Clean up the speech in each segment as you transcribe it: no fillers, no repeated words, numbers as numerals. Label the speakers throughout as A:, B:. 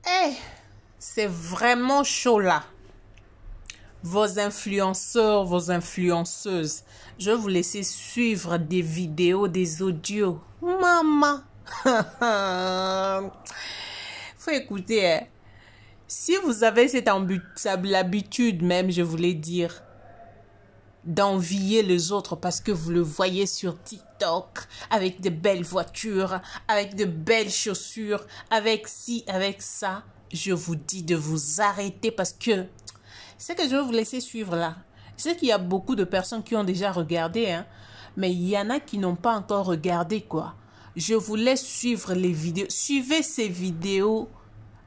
A: Eh, c'est vraiment chaud là. Vos influenceurs, vos influenceuses, je vais vous laisser suivre des vidéos, des audios. Maman. Faut écouter. Hein. Si vous avez l'habitude même, je voulais dire, d'envier les autres parce que vous le voyez sur TikTok avec de belles voitures, avec de belles chaussures, avec ci, avec ça, je vous dis de vous arrêter parce que c'est que je vais vous laisser suivre là. Je sais qu'il y a beaucoup de personnes qui ont déjà regardé, hein, mais il y en a qui n'ont pas encore regardé quoi. Je vous laisse suivre les vidéos. Suivez ces vidéos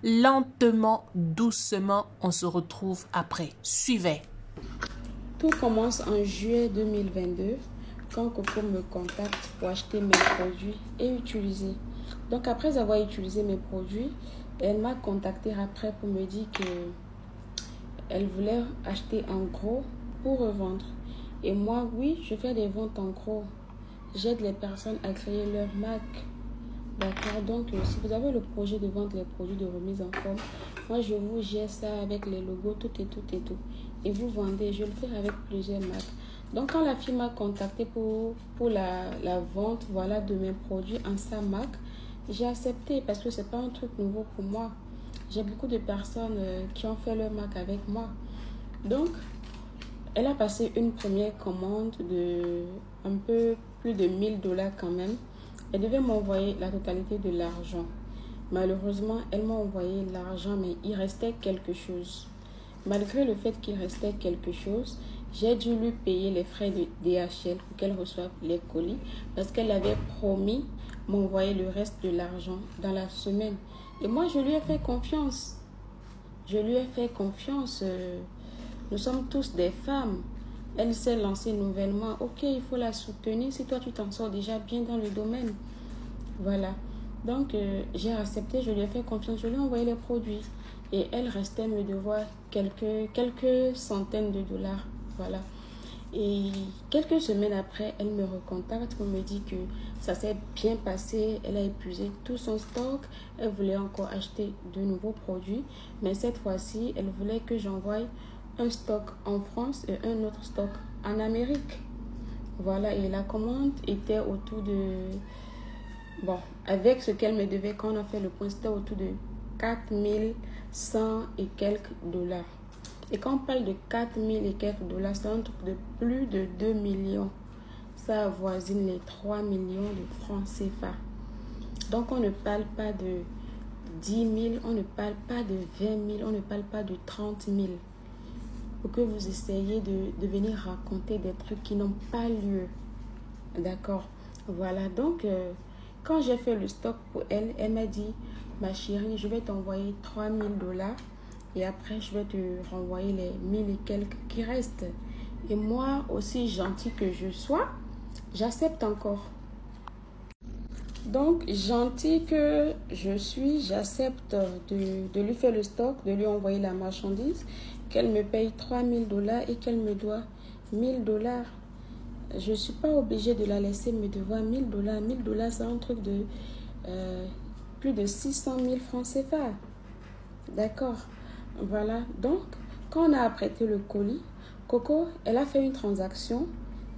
A: lentement, doucement. On se retrouve après. Suivez.
B: Tout commence en juillet 2022 quand Coco me contacte pour acheter mes produits et utiliser. Donc après avoir utilisé mes produits, elle m'a contacté après pour me dire qu'elle voulait acheter en gros pour revendre. Et moi, oui, je fais des ventes en gros. J'aide les personnes à créer leur marque. D'accord, donc si vous avez le projet de vendre les produits de remise en forme, moi je vous gère ça avec les logos, tout et tout et tout. Et vous vendez, je le fais avec plusieurs marques. Donc quand la fille m'a contacté pour la vente, voilà, de mes produits en sa marque, j'ai accepté parce que c'est pas un truc nouveau pour moi. J'ai beaucoup de personnes qui ont fait leur marque avec moi. Donc, elle a passé une première commande de un peu plus de 1000 $ quand même. Elle devait m'envoyer la totalité de l'argent. Malheureusement, elle m'a envoyé l'argent, mais il restait quelque chose. Malgré le fait qu'il restait quelque chose, j'ai dû lui payer les frais de DHL pour qu'elle reçoive les colis parce qu'elle avait promis m'envoyer le reste de l'argent dans la semaine. Et moi, je lui ai fait confiance. Je lui ai fait confiance. Nous sommes tous des femmes. Elle s'est lancée nouvellement. Ok, il faut la soutenir si toi tu t'en sors déjà bien dans le domaine. Voilà. Donc, j'ai accepté, je lui ai fait confiance, je lui ai envoyé les produits. Et elle restait me devoir quelques centaines de dollars. Voilà. Et quelques semaines après, elle me recontacte pour me dire que ça s'est bien passé. Elle a épuisé tout son stock. Elle voulait encore acheter de nouveaux produits. Mais cette fois-ci, elle voulait que j'envoie un stock en France et un autre stock en Amérique. Voilà, et la commande était autour de... Bon, avec ce qu'elle me devait quand on a fait le point, c'était autour de 4100 et quelques dollars. Et quand on parle de 4000 et quelques dollars, c'est un truc de plus de 2 millions. Ça avoisine les 3 millions de francs CFA. Donc, on ne parle pas de 10 000, on ne parle pas de 20 000, on ne parle pas de 30 000. Pour que vous essayiez de venir raconter des trucs qui n'ont pas lieu. D'accord. Voilà. Donc, quand j'ai fait le stock pour elle, elle m'a dit, ma chérie, je vais t'envoyer 3 000 $ et après, je vais te renvoyer les 1000 et quelques qui restent. Et moi, aussi gentil que je sois, j'accepte encore. Donc, gentil que je suis, j'accepte de lui faire le stock, de lui envoyer la marchandise, qu'elle me paye 3 000 $ et qu'elle me doit 1000 $. Je ne suis pas obligée de la laisser me devoir 1000 $. 1000 $, c'est un truc de plus de 600 000 francs CFA. D'accord. Voilà. Donc, quand on a apprêté le colis, Coco, elle a fait une transaction.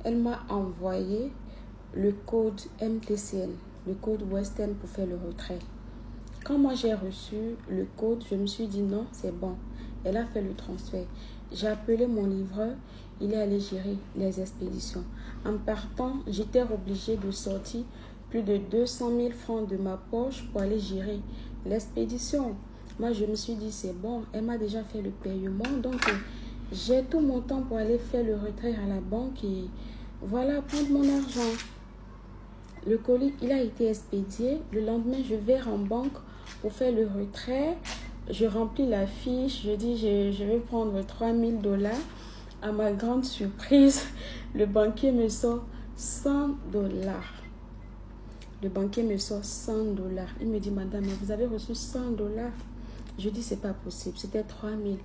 B: Elle m'a envoyé le code MTCN, le code Western pour faire le retrait. Quand moi j'ai reçu le code, je me suis dit non, c'est bon. Elle a fait le transfert. J'ai appelé mon livreur, il est allé gérer les expéditions. En partant, j'étais obligée de sortir plus de 200 000 francs de ma poche pour aller gérer l'expédition. Moi, je me suis dit, c'est bon, elle m'a déjà fait le paiement. Donc, j'ai tout mon temps pour aller faire le retrait à la banque et voilà, prendre mon argent. Le colis, il a été expédié. Le lendemain, je vais en banque pour faire le retrait. Je remplis la fiche. Je dis, je vais prendre 3 000 $. À ma grande surprise, le banquier me sort 100 $. Le banquier me sort 100 $. Il me dit, madame, vous avez reçu 100 $. Je dis, c'est pas possible. C'était 3 000.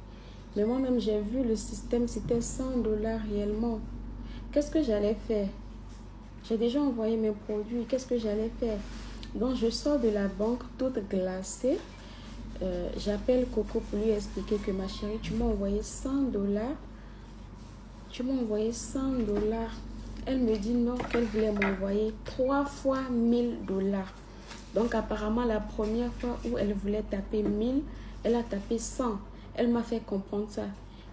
B: Mais moi-même, j'ai vu le système, c'était 100 $ réellement. Qu'est-ce que j'allais faire? J'ai déjà envoyé mes produits. Qu'est-ce que j'allais faire? Donc, je sors de la banque toute glacée. j'appelle Coco pour lui expliquer que ma chérie, tu m'as envoyé 100 dollars. Tu m'as envoyé 100 dollars. Elle me dit non, qu'elle voulait m'envoyer 3 fois 1000 dollars. Donc apparemment, la première fois où elle voulait taper 1000, elle a tapé 100. Elle m'a fait comprendre ça.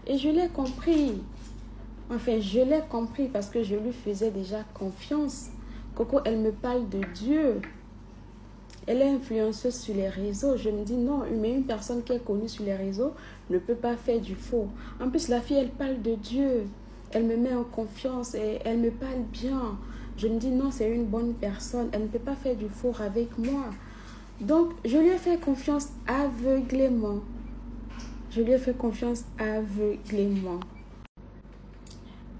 B: Et je l'ai compris. Enfin, je l'ai compris parce que je lui faisais déjà confiance. Coco, elle me parle de Dieu. Elle est influenceuse sur les réseaux. Je me dis non, mais une personne qui est connue sur les réseaux ne peut pas faire du faux. En plus, la fille, elle parle de Dieu. Elle me met en confiance et elle me parle bien. Je me dis non, c'est une bonne personne. Elle ne peut pas faire du faux avec moi. Donc, je lui ai fait confiance aveuglément. Je lui ai fait confiance aveuglément.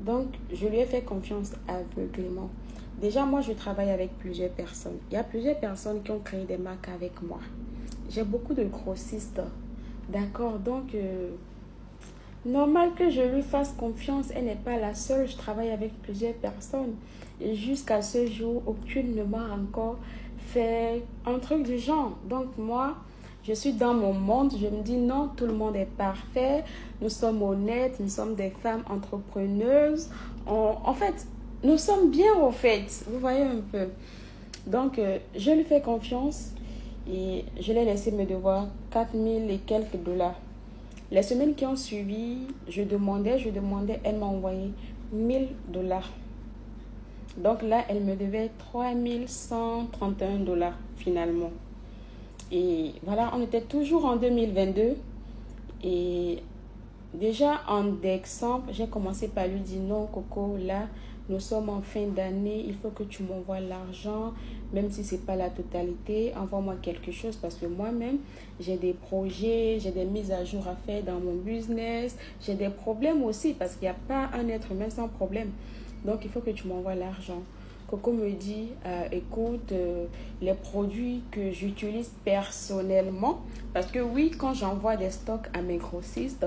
B: Donc, je lui ai fait confiance aveuglément. Déjà, moi, je travaille avec plusieurs personnes. Il y a plusieurs personnes qui ont créé des marques avec moi. J'ai beaucoup de grossistes. D'accord? Donc, normal que je lui fasse confiance. Elle n'est pas la seule. Je travaille avec plusieurs personnes. Et jusqu'à ce jour, aucune ne m'a encore fait un truc du genre. Donc, moi, je suis dans mon monde. Je me dis non, tout le monde est parfait. Nous sommes honnêtes. Nous sommes des femmes entrepreneuses. En fait, nous sommes bien au fait. Vous voyez un peu. Donc, je lui fais confiance. Et je l'ai laissé me devoir 4000 et quelques dollars. Les semaines qui ont suivi, je demandais. Elle m'a envoyé 1000 dollars. Donc là, elle me devait 3131 dollars finalement. Et voilà, on était toujours en 2022. Et déjà en décembre, j'ai commencé par lui dire non, Coco, là, nous sommes en fin d'année. Il faut que tu m'envoies l'argent, même si ce n'est pas la totalité. Envoie-moi quelque chose parce que moi-même, j'ai des projets, j'ai des mises à jour à faire dans mon business. J'ai des problèmes aussi parce qu'il n'y a pas un être humain sans problème. Donc, il faut que tu m'envoies l'argent. Coco me dit, écoute, les produits que j'utilise personnellement, parce que oui, quand j'envoie des stocks à mes grossistes,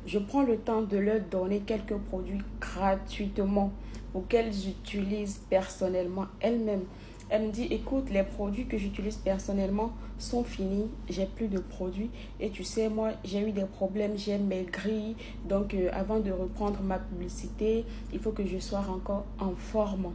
B: je prends le temps de leur donner quelques produits gratuitement pour qu'elles utilisent personnellement elles-mêmes. Elle me dit, écoute, les produits que j'utilise personnellement sont finis, j'ai plus de produits. Et tu sais, moi, j'ai eu des problèmes, j'ai maigri. Donc, avant de reprendre ma publicité, il faut que je sois encore en forme.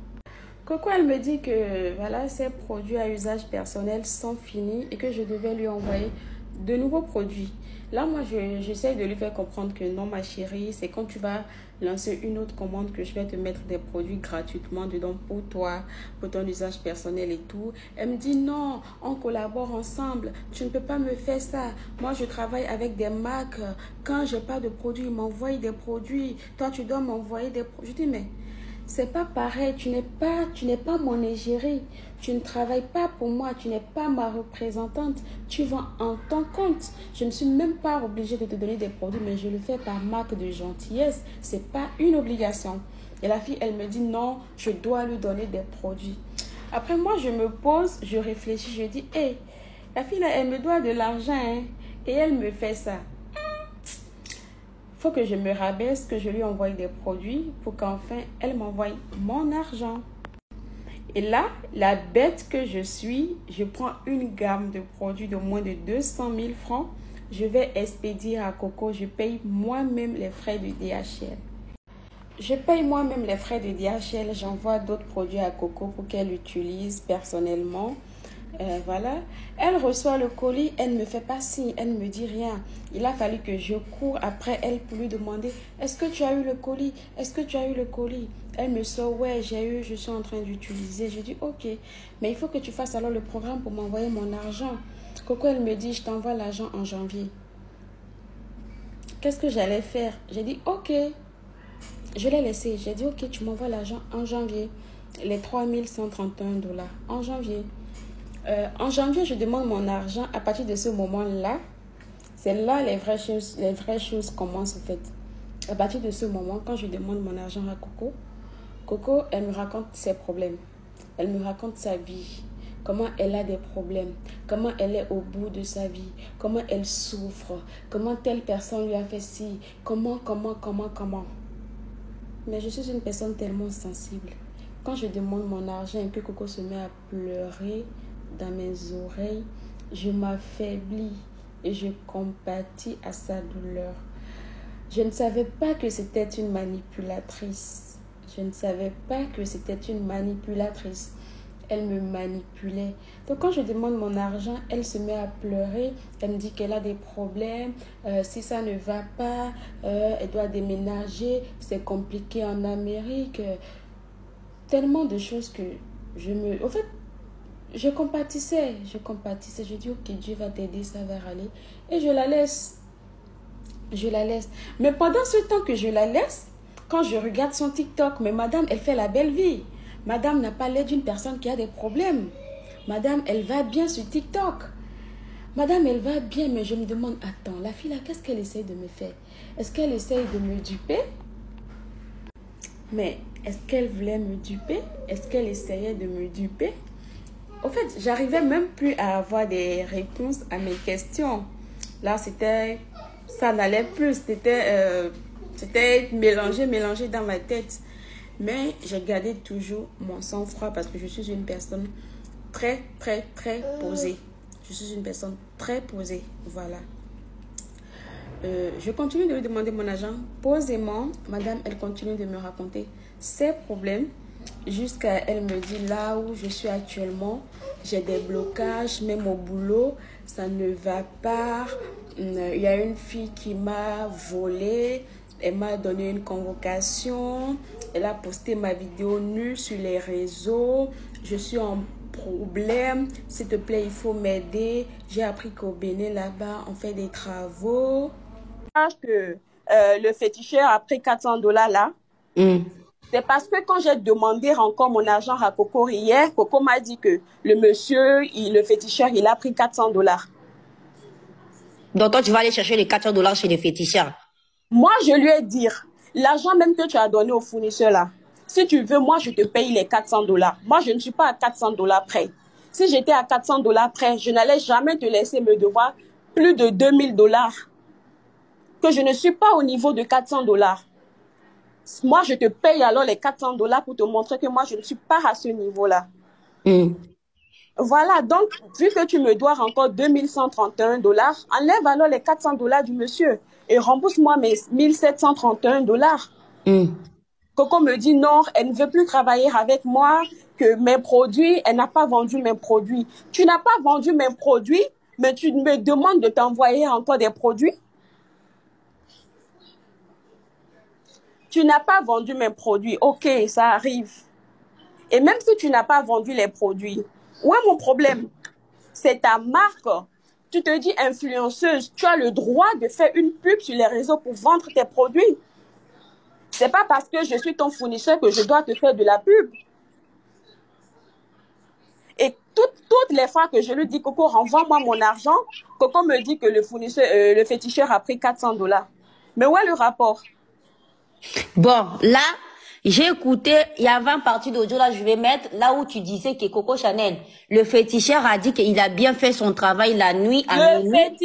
B: Coco, elle me dit que voilà, ces produits à usage personnel sont finis et que je devais lui envoyer de nouveaux produits. Là, moi, j'essaie de lui faire comprendre que non, ma chérie, c'est quand tu vas lancer une autre commande que je vais te mettre des produits gratuitement dedans pour toi, pour ton usage personnel et tout. Elle me dit non, on collabore ensemble. Tu ne peux pas me faire ça. Moi, je travaille avec des marques. Quand je n'ai pas de produits, ils m'envoient des produits. Toi, tu dois m'envoyer des produits. Je dis, mais c'est pas pareil, tu n'es pas mon égérie, tu ne travailles pas pour moi, tu n'es pas ma représentante, tu vends en ton compte. Je ne suis même pas obligée de te donner des produits, mais je le fais par marque de gentillesse, c'est pas une obligation. Et la fille, elle me dit non, je dois lui donner des produits. Après moi, je me pose, je réfléchis, je dis, hé, la fille là, elle me doit de l'argent, hein, et elle me fait ça. Faut que je me rabaisse, que je lui envoie des produits pour qu'enfin elle m'envoie mon argent. Et là, la bête que je suis, je prends une gamme de produits de moins de 200 000 francs. Je vais expédier à Coco. Je paye moi-même les frais de DHL. Je paye moi-même les frais de DHL. J'envoie d'autres produits à Coco pour qu'elle utilise personnellement. Voilà, elle reçoit le colis, elle ne me fait pas signe, elle ne me dit rien. Il a fallu que je cours après elle pour lui demander, est-ce que tu as eu le colis? Est-ce que tu as eu le colis? Elle me sort, ouais, j'ai eu, je suis en train d'utiliser. Je dis, ok, mais il faut que tu fasses alors le programme pour m'envoyer mon argent. Coco, elle me dit, je t'envoie l'argent en janvier. Qu'est-ce que j'allais faire? J'ai dit, ok, je l'ai laissé. J'ai dit, ok, tu m'envoies l'argent en janvier. Les 3131 dollars en janvier. En janvier, je demande mon argent. À partir de ce moment-là, c'est là les vraies choses commencent en fait. À partir de ce moment, quand je demande mon argent à Coco, Coco, elle me raconte ses problèmes. Elle me raconte sa vie. Comment elle a des problèmes. Comment elle est au bout de sa vie. Comment elle souffre. Comment telle personne lui a fait ci. Comment. Mais je suis une personne tellement sensible. Quand je demande mon argent et que Coco se met à pleurer dans mes oreilles, je m'affaiblis. et je compatis à sa douleur. Je ne savais pas que c'était une manipulatrice. Je ne savais pas que c'était une manipulatrice. Elle me manipulait. Donc quand je demande mon argent, elle se met à pleurer. Elle me dit qu'elle a des problèmes. Si ça ne va pas, elle doit déménager. C'est compliqué en Amérique. Tellement de choses que au fait, je compatissais. Je dis, ok, Dieu va t'aider, ça va aller. Et je la laisse. Je la laisse. Mais pendant ce temps que je la laisse, quand je regarde son TikTok, mais madame, elle fait la belle vie. Madame n'a pas l'air d'une personne qui a des problèmes. Madame, elle va bien sur TikTok. Madame, elle va bien, mais je me demande, attends, la fille là, qu'est-ce qu'elle essaye de me faire? Est-ce qu'elle essaye de me duper? Mais est-ce qu'elle voulait me duper? Est-ce qu'elle essayait de me duper? Au fait, j'arrivais même plus à avoir des réponses à mes questions. Là, ça n'allait plus. C'était mélangé dans ma tête. Mais j'ai gardé toujours mon sang-froid parce que je suis une personne très, très, très posée. Je suis une personne très posée. Voilà. Je continue de lui demander mon argent posément. Madame, elle continue de me raconter ses problèmes jusqu'à elle me dit là où je suis actuellement, j'ai des blocages, même au boulot, ça ne va pas. Il y a une fille qui m'a volé, elle m'a donné une convocation, elle a posté ma vidéo nue sur les réseaux, je suis en problème, s'il te plaît, il faut m'aider. J'ai appris qu'au Bénin, là-bas, on fait des travaux. Que le féticheur a pris $400 là, c'est parce que quand j'ai demandé encore mon argent à Coco hier, Coco m'a dit que le monsieur, le féticheur, il a pris $400.
C: Donc toi, tu vas aller chercher les $400 chez les féticheurs.
B: Moi, je lui ai dit, l'argent même que tu as donné au fournisseur là, si tu veux, moi, je te paye les $400. Moi, je ne suis pas à $400 près. Si j'étais à $400 près, je n'allais jamais te laisser me devoir plus de $2000. Que je ne suis pas au niveau de $400. Moi, je te paye alors les $400 pour te montrer que moi, je ne suis pas à ce niveau-là. Voilà, donc, vu que tu me dois encore $2131, enlève alors les $400 du monsieur et rembourse-moi mes $1731. Coco me dit non, elle ne veut plus travailler avec moi, que mes produits, elle n'a pas vendu mes produits. Tu n'as pas vendu mes produits, mais tu me demandes de t'envoyer encore des produits. Tu n'as pas vendu mes produits. Ok, ça arrive. Et même si tu n'as pas vendu les produits, où est mon problème? C'est ta marque. Tu te dis influenceuse. Tu as le droit de faire une pub sur les réseaux pour vendre tes produits. C'est pas parce que je suis ton fournisseur que je dois te faire de la pub. Et toutes les fois que je lui dis, Coco, renvoie-moi mon argent, Coco me dit que le féticheur a pris $400. Mais où est le rapport?
C: Bon, là, j'ai écouté, il y avait une partie d'audio là, je vais mettre là où tu disais que Coco Chanel, le féticheur a dit qu'il a bien fait son travail la nuit à minuit.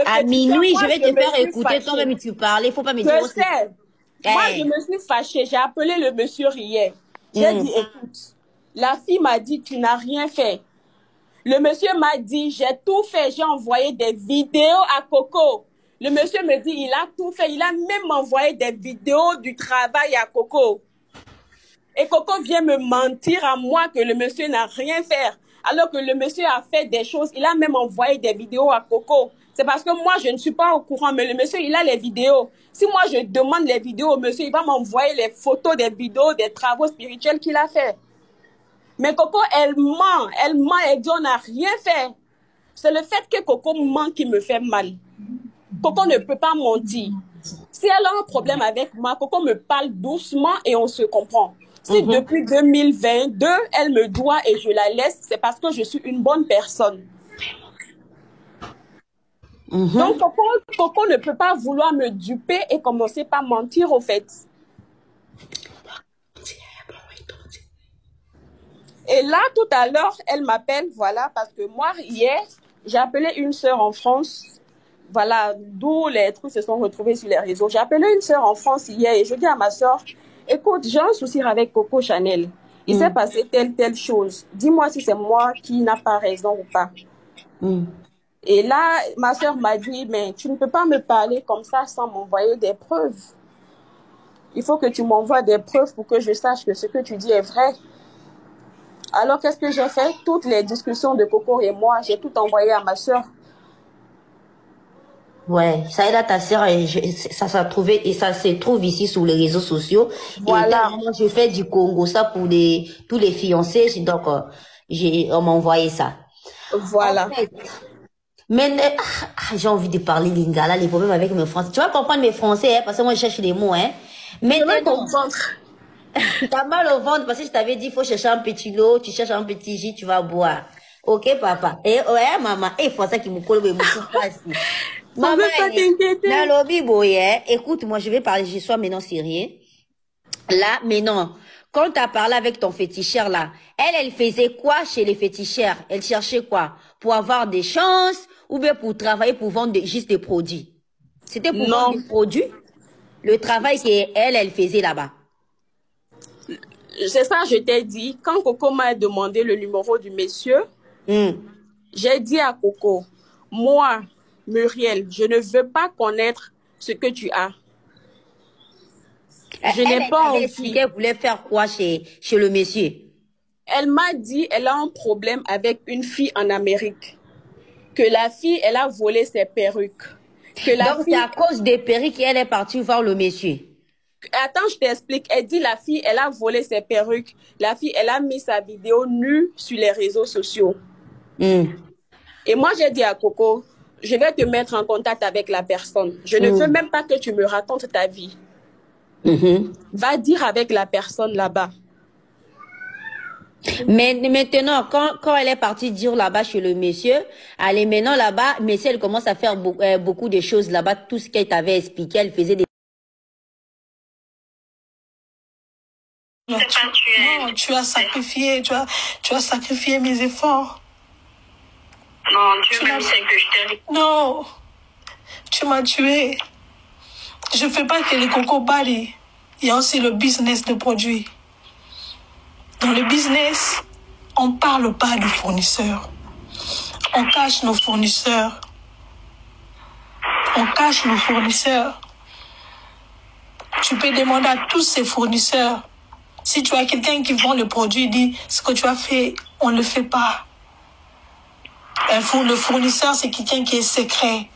C: À minuit, je vais te faire écouter toi-même tu parlais, faut pas me dire aussi.
B: Je sais. Moi, je me suis fâchée. J'ai appelé le monsieur hier. J'ai dit, écoute, la fille m'a dit, tu n'as rien fait. Le monsieur m'a dit, j'ai tout fait. J'ai envoyé des vidéos à Coco. Le monsieur me dit, il a tout fait. Il a même envoyé des vidéos du travail à Coco. Et Coco vient me mentir à moi que le monsieur n'a rien fait. Alors que le monsieur a fait des choses. Il a même envoyé des vidéos à Coco. C'est parce que moi, je ne suis pas au courant. Mais le monsieur, il a les vidéos. Si moi, je demande les vidéos au monsieur, il va m'envoyer les photos des vidéos, des travaux spirituels qu'il a fait. Mais Coco, elle ment. Elle ment. Elle dit, on n'a rien fait. C'est le fait que Coco ment qui me fait mal. Coco ne peut pas mentir. Si elle a un problème avec moi, Coco me parle doucement et on se comprend. Si depuis 2022, elle me doit et je la laisse, c'est parce que je suis une bonne personne. Donc, Coco ne peut pas vouloir me duper et commencer par mentir au fait. Et là, tout à l'heure, elle m'appelle, voilà, parce que moi, hier, j'ai appelé une sœur en France. Voilà, d'où les trucs se sont retrouvés sur les réseaux. J'ai appelé une sœur en France hier et je dis à ma sœur, écoute, j'ai un souci avec Coco Chanel. Il s'est passé telle chose. Dis-moi si c'est moi qui n'a pas raison ou pas. Et là, ma soeur m'a dit, mais tu ne peux pas me parler comme ça sans m'envoyer des preuves. Il faut que tu m'envoies des preuves pour que je sache que ce que tu dis est vrai. Alors, qu'est-ce que j'ai fait? Toutes les discussions de Coco et moi, j'ai tout envoyé à ma soeur.
C: Ouais, ça aide à ta sœur et ça se trouve ici sur les réseaux sociaux.
B: Voilà.
C: Et moi, je fais du Congo ça pour tous les fiancés. Donc, on m'a envoyé ça.
B: Voilà.
C: En fait, mais j'ai envie de parler lingala, les problèmes avec mes français. Tu vas comprendre mes français, hein, parce que moi, je cherche les mots. Hein. Mais
B: je vais comprendre.
C: T'as mal au ventre parce que je t'avais dit, il faut chercher un petit lot, tu cherches un petit jus, tu vas boire. Ok, papa. Et ouais, maman, et français qui me colle, mais me coupe pas ici.
B: Maman, pas t'inquiéter.
C: Écoute, moi, je vais parler, je sois maintenant sérieux. Là, maintenant, quand tu as parlé avec ton féticheur, là, elle faisait quoi chez les féticheurs? Elle cherchait quoi? Pour avoir des chances ou bien pour travailler, pour vendre juste des produits? C'était pour vendre des produits? Le travail qu'elle faisait là-bas.
B: C'est ça, je t'ai dit. Quand Coco m'a demandé le numéro du monsieur, j'ai dit à Coco, moi, Muriel, je ne veux pas connaître ce que tu as. Je n'ai pas envie.
C: Elle voulait faire quoi chez le monsieur?
B: Elle m'a dit elle a un problème avec une fille en Amérique. Que la fille, elle a volé ses perruques.
C: Donc c'est à cause des perruques qu'elle est partie voir le monsieur.
B: Attends, je t'explique. Elle dit la fille, elle a volé ses perruques. La fille, elle a mis sa vidéo nue sur les réseaux sociaux. Et moi, j'ai dit à Coco, je vais te mettre en contact avec la personne. Je ne veux même pas que tu me racontes ta vie. Va dire avec la personne là-bas.
C: Mais maintenant, quand elle est partie dire là-bas chez le monsieur, elle est maintenant là-bas, mais si elle commence à faire beaucoup de choses là-bas, tout ce qu'elle t'avait expliqué, elle faisait des...
D: Non, tu as sacrifié, tu as sacrifié mes efforts.
E: Non, Dieu même sait que je t'aime.
D: Non, tu m'as tué. Je fais pas que les Coco Body. Il y a aussi le business de produits. Dans le business, on parle pas de fournisseurs. On cache nos fournisseurs. On cache nos fournisseurs. Tu peux demander à tous ces fournisseurs. Si tu as quelqu'un qui vend le produit, dit ce que tu as fait, on ne le fait pas. Le fournisseur, c'est quelqu'un qui est secret.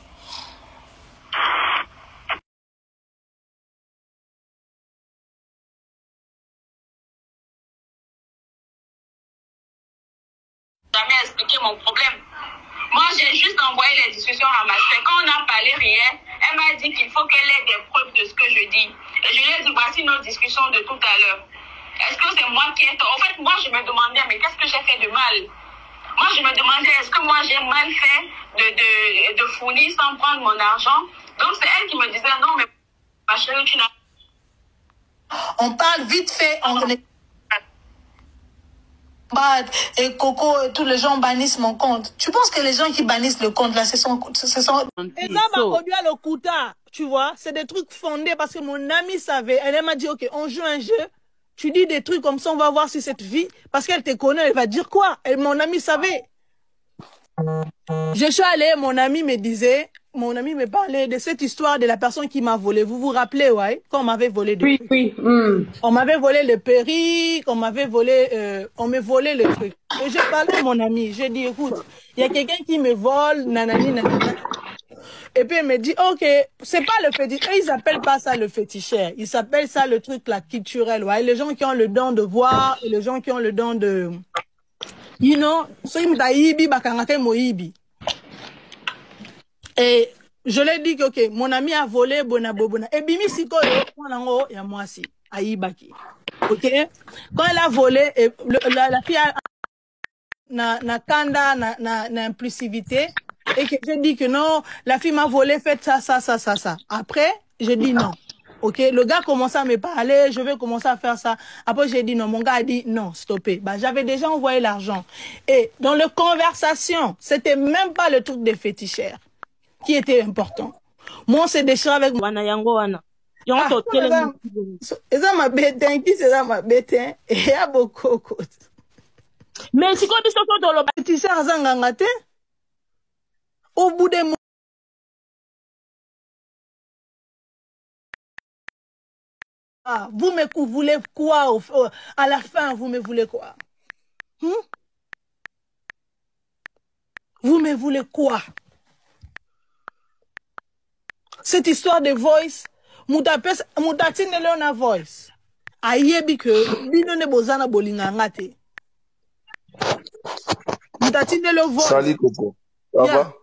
E: Jamais expliqué mon problème. Moi, j'ai juste envoyé les discussions à ma soeur. Quand on a parlé rien, elle m'a dit qu'il faut qu'elle ait des preuves de ce que je dis. Et je lui ai dit, voici nos discussions de tout à l'heure. Est-ce que c'est moi qui ai tort? En fait, moi, je me demandais, mais qu'est-ce que j'ai fait de mal? Moi, je me demandais, est-ce que moi, j'ai mal fait de fournir sans prendre mon argent? Donc, c'est elle qui me disait, non, mais ma chérie, tu n'as...
D: On parle vite fait, et Coco, tous les gens bannissent mon compte. Tu penses que les gens qui bannissent le compte, là, ce sont...
F: Et ça m'a produit à l'Okuta, tu vois. C'est des trucs fondés parce que mon ami savait. Elle m'a dit, ok, on joue un jeu. Tu dis des trucs comme ça, on va voir si cette fille, parce qu'elle te connaît, elle va dire quoi? Et mon ami savait. Je suis allée, mon ami me parlait de cette histoire de la personne qui m'a volé. Vous vous rappelez, ouais? Quand on m'avait volé des trucs.
B: Oui.
F: On m'avait volé le perruque, on me volait le truc. Et j'ai parlé à mon ami, j'ai dit, écoute, il y a quelqu'un qui me vole, nanani, nanana. Et puis, elle me dit, ok, c'est pas le féticheur. Ils appellent pas ça le féticheur. Ils s'appellent ça le truc, la culturel, ouais. Les gens qui ont le don de voir et les gens qui ont le don de, you know, et je lui ai dit que, ok, mon ami a volé, bona. Et bimi siko yo, ya moi si, aïbaki. Ok? Quand elle a volé, la fille a, na kanda, na impulsivité. Et que j'ai dit que non, la fille m'a volé, faites ça. Après, j'ai dit non. Ok, le gars commençait à me parler, je vais commencer à faire ça. Après, j'ai dit non, mon gars a dit non, stoppez. Bah, j'avais déjà envoyé l'argent. Et dans la conversation, c'était même pas le truc des féticheurs qui était important. Moi, on s'est déchiré avec moi. Et ça m'a bêté, qui c'est ça m'a bêté? Et il y a beaucoup. Mais si comme ça, dans le féticheur, ça ngangate? Au bout des moments, vous me voulez quoi à la fin, vous me voulez quoi? Vous me voulez quoi? Cette histoire de voice, moutatine leona voice. Ayebi que bino ne bozana bolinga ngate. Moutatine le voice.
G: Salut Coco. Ça va?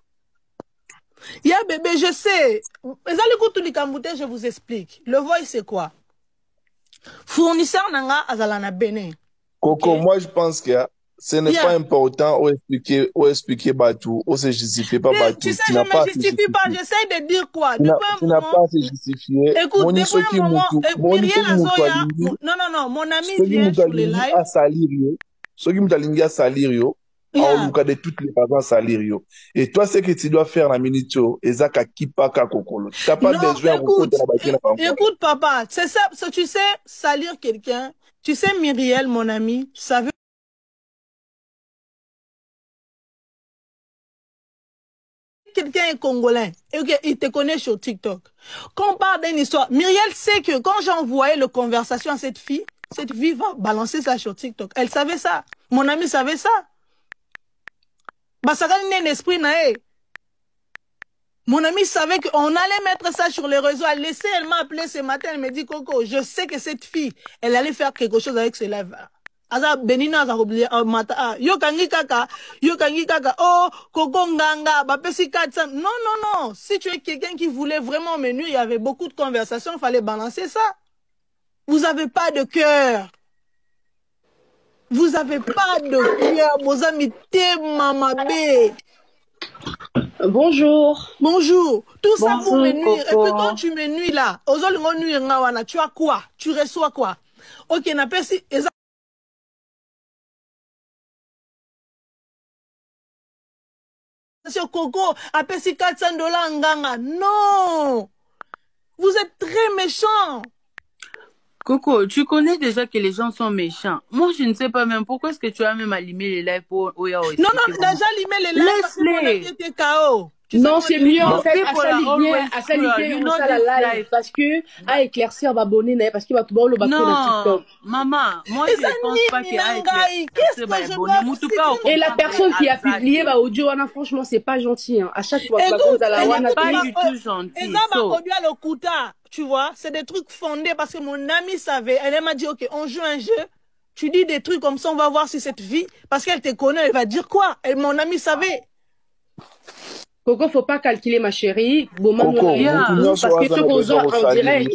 F: Ya bébé, je sais. Je vous explique. Le voice c'est quoi? Fournisseur nanga azalana Bénin.
G: Coco,
F: Okay.
G: moi je pense que ce n'est pas important ou expliquer Batou, ou se justifier pas Batou.
F: Tu sais, je ne me justifie pas, j'essaie de dire quoi?
G: Tu n'as pas à se justifier.
F: Écoute, depuis un moment, Myriel Azoya, non, mon ami vient sur les lives.
G: Ce qui me à salir, au cas de toutes les parents salir. Et toi, ce que tu dois faire la minute, Ezaka Kipaka Kokolo. Tu n'as pas besoin
F: de écoute, papa, c'est ça, tu sais, salir quelqu'un, tu sais, Myriel, mon ami, ça veut quelqu'un est congolais et il te connaît sur TikTok. Quand on parle d'une histoire, Myriel sait que quand j'ai envoyé la conversation à cette fille va balancer ça sur TikTok. Elle savait ça. Mon ami savait ça. Mon ami savait qu'on allait mettre ça sur les réseaux. Elle m'a appelé ce matin, elle me dit, Coco, je sais que cette fille, elle allait faire quelque chose avec ce live. Aza Benina za oublié mata yo kangi kaka oh Coco nganga ba pesi 400. Non, si tu es quelqu'un qui voulait vraiment me nuire, il y avait beaucoup de conversations, il fallait balancer ça. Vous avez pas de cœur. Vous avez pas de cœur, vos amis mamabe. Bonjour. Tout ça pour me nuire. Et puis quand tu me nuis là, tu as quoi? Tu reçois quoi? OK, na pesi Sur Coco, à $400 nganga. Non! Vous êtes très méchants.
H: Coco, tu connais déjà que les gens sont méchants. Moi, je ne sais pas même pourquoi est-ce que tu as même allumé les lives pour Oya Oya.
F: Non, déjà allumé les lives parce que était KO.
I: Non, c'est mieux en fait à s'aligner on ça la live parce que à éclaircir va abonner parce qu'il va tout le bateau de TikTok.
H: Maman, moi je pense pas qu'il a éclaircir va abonner.
I: Et la personne qui a publié bah audio franchement c'est pas gentil hein. À chaque fois
F: écoute,
H: pas du tout gentil.
F: Tu vois, c'est des trucs fondés parce que mon ami savait, elle m'a dit OK, on joue un jeu. Tu dis des trucs comme ça, on va voir si cette fille parce qu'elle te connaît, elle va dire quoi? Et mon ami savait.
I: Coco, faut pas calculer ma chérie. Bon,
G: Coco,
I: parce que ceux qu'on a en direct,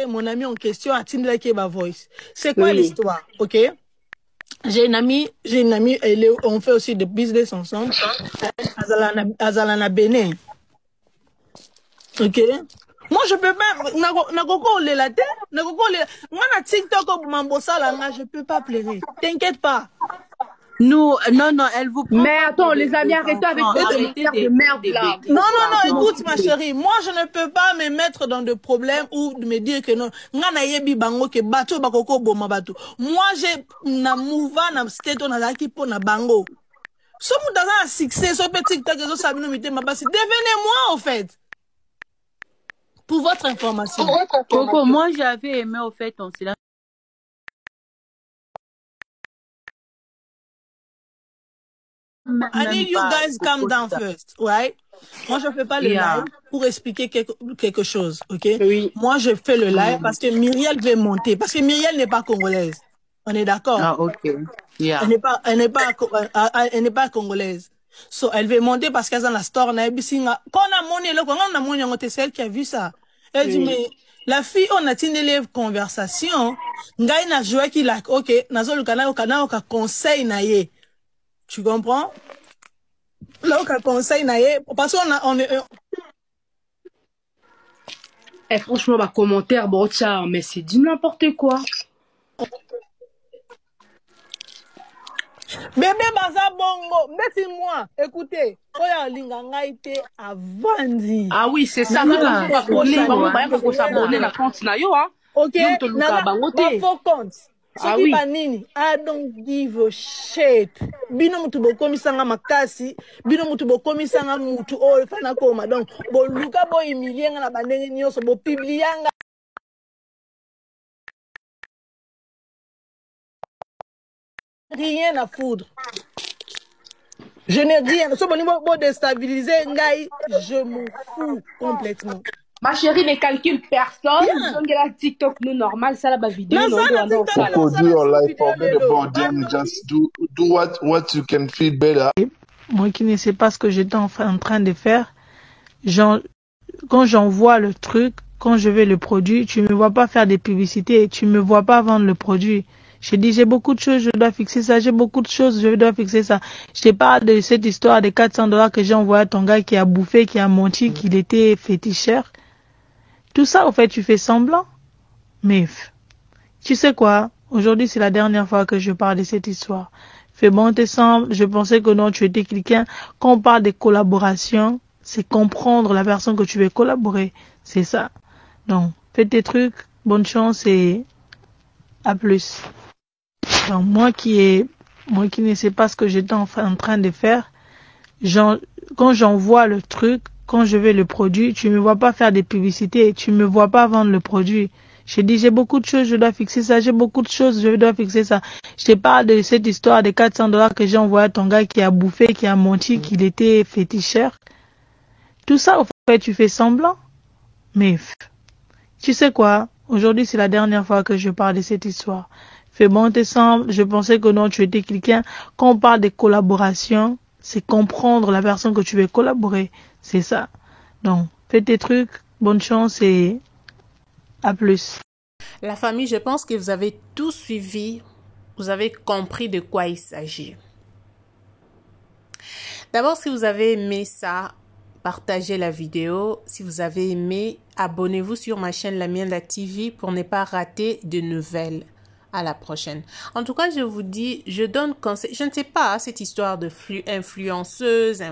F: mon ami en question a Tindra Keba Voice. C'est quoi l'histoire? OK? J'ai une amie, on fait aussi des business ensemble. Azalana Bénin. OK? Moi, je peux pas, moi, na TikTok, je peux pas pleurer. T'inquiète pas.
H: Non, elle vous prend.
I: Mais attends, les amis, arrêtez avec vos commentaires de merde là.
F: Non, écoute, ma chérie, moi, je ne peux pas me mettre dans des problèmes ou me dire que non. Moi, j'ai na mouva na state na laki po na bango. Si vous avez un succès, sur TikTok, devenez-moi, en fait. Pour votre information.
H: Coco, moi j'avais aimé au fait ton silence.
F: I need you guys calm down first, right? Moi je fais pas le live pour expliquer quelque chose, ok?
I: Oui.
F: Moi je fais le live parce que Myriel veut monter, parce que Myriel n'est pas congolaise. On est d'accord?
H: Ah ok. Yeah.
F: Elle n'est pas congolaise. So elle veut monter parce qu'elle est dans la store na ebisinga. Quand on a monté, c'est elle qui a vu ça. Elle dit mais la fille on a tenu les conversations, ngai na joué qui like OK, nazo le canal au conseil na ye. Tu comprends? Là au conseil na ye parce qu'on est
I: franchement ma commentaire bon tiens mais c'est dit n'importe quoi.
F: Bébé baza bongo, mettez-moi, écoutez, oya linganga ite avandi.
I: Ah oui, c'est ça, on va s'abonner la compte na yo hein.
F: Ok,
I: Nana,
F: faux compte.
I: Ah oui.
F: I don't give a shit. Bino mutu bokomi sanga makasi, bino mutu bokomi sanga mutu o fana koma donc bo luka bo humilier na bandenge nyonso bo publianga. Rien à foudre. Je n'ai rien. Si vous déstabiliser, je m'en fous complètement.
I: Ma chérie ne calcule personne. Donc, la TikTok, nous, normal, ça, la vidéo, non,
G: Coco, do your life, forget about them, just do what you can feel better.
F: Moi qui ne sais pas ce que j'étais en train de faire, quand j'envoie le truc, quand je vais le produire, tu me vois pas faire des publicités, tu me vois pas vendre le produit. Je dis, j'ai beaucoup de choses, je dois fixer ça, j'ai beaucoup de choses, je dois fixer ça. Je te parle de cette histoire de $400 que j'ai envoyé à ton gars qui a bouffé, qui a menti, qu'il était féticheur. Tout ça, au fait, tu fais semblant. Mais, tu sais quoi? Aujourd'hui, c'est la dernière fois que je parle de cette histoire. Fais bon tes sembles, je pensais que non, tu étais quelqu'un. Quand on parle de collaboration, c'est comprendre la personne que tu veux collaborer. C'est ça. Donc, fais tes trucs, bonne chance et à plus. Donc, moi qui ne sais pas ce que j'étais en train de faire, quand j'envoie le truc, quand je vais le produire, tu me vois pas faire des publicités, tu me vois pas vendre le produit. Je dis, j'ai beaucoup de choses, je dois fixer ça, j'ai beaucoup de choses, je dois fixer ça. Je te parle de cette histoire de $400 que j'ai envoyé à ton gars qui a bouffé, qui a menti, qu'il était féticheur. Tout ça, au fait, tu fais semblant. Mais, tu sais quoi? Aujourd'hui, c'est la dernière fois que je parle de cette histoire. Fais bon tes sembles, je pensais que non, tu étais quelqu'un. Quand on parle de collaboration, c'est comprendre la personne que tu veux collaborer. C'est ça. Donc, fais tes trucs, bonne chance et à plus.
A: La famille, je pense que vous avez tout suivi. Vous avez compris de quoi il s'agit. D'abord, si vous avez aimé ça, partagez la vidéo. Si vous avez aimé, abonnez-vous sur ma chaîne Lamienda TV pour ne pas rater de nouvelles. À la prochaine. En tout cas, je vous dis, je donne conseil. Je ne sais pas, cette histoire de influenceuse,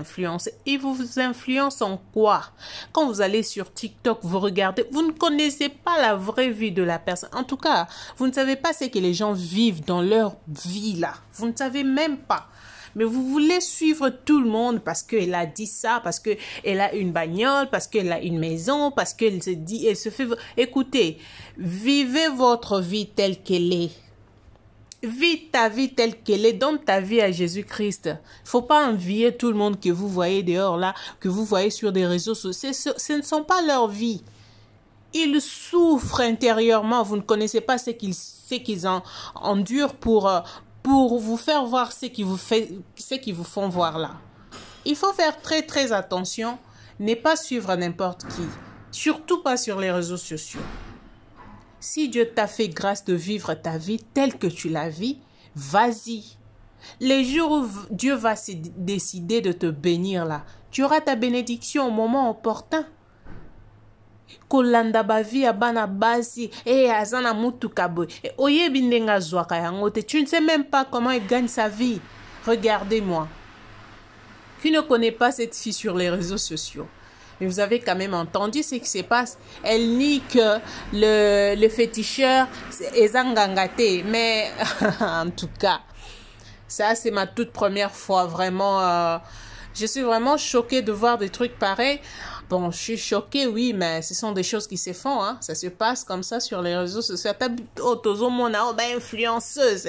A: ils vous influencent en quoi? Quand vous allez sur TikTok, vous regardez, vous ne connaissez pas la vraie vie de la personne. En tout cas, vous ne savez pas ce que les gens vivent dans leur vie là. Vous ne savez même pas. Mais vous voulez suivre tout le monde parce qu'elle a dit ça, parce qu'elle a une bagnole, parce qu'elle a une maison, parce qu'elle se dit, elle se fait... Écoutez, vivez votre vie telle qu'elle est. Vis ta vie telle qu'elle est. Donne ta vie à Jésus-Christ. Il ne faut pas envier tout le monde que vous voyez dehors là, que vous voyez sur des réseaux sociaux. Ce ne sont pas leur vie. Ils souffrent intérieurement. Vous ne connaissez pas ce qu'ils endurent pour vous faire voir ce qu'ils vous font voir là. Il faut faire très très attention, ne pas suivre n'importe qui, surtout pas sur les réseaux sociaux. Si Dieu t'a fait grâce de vivre ta vie telle que tu la vis, vas-y. Les jours où Dieu va décider de te bénir là, tu auras ta bénédiction au moment opportun. Kolanda bavi abana basi azana mutu kaboy oyebi ndenga zwaka yango te, tu ne sais même pas comment il gagne sa vie. Regardez-moi, qui ne connaît pas cette fille sur les réseaux sociaux, mais vous avez quand même entendu ce qui se passe. Elle nie que le féticheur est zangangate, mais en tout cas ça c'est ma toute première fois vraiment. Je suis vraiment choquée de voir des trucs pareils. Bon, je suis choquée, oui, mais ce sont des choses qui se font, hein. Ça se passe comme ça sur les réseaux sociaux. Influenceuse,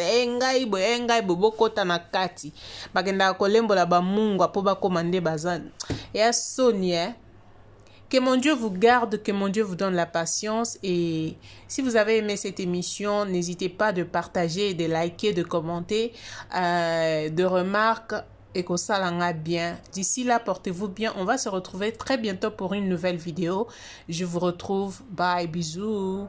A: bokota na kati. Bagenda kolembo la ba mungu apo ba komande bazan. Et à Sonia, que mon Dieu vous garde, que mon Dieu vous donne la patience. Et si vous avez aimé cette émission, n'hésitez pas de partager, de liker, de commenter, de remarques. Et que ça l'en bien. D'ici là, portez-vous bien. On va se retrouver très bientôt pour une nouvelle vidéo. Je vous retrouve. Bye, bisous.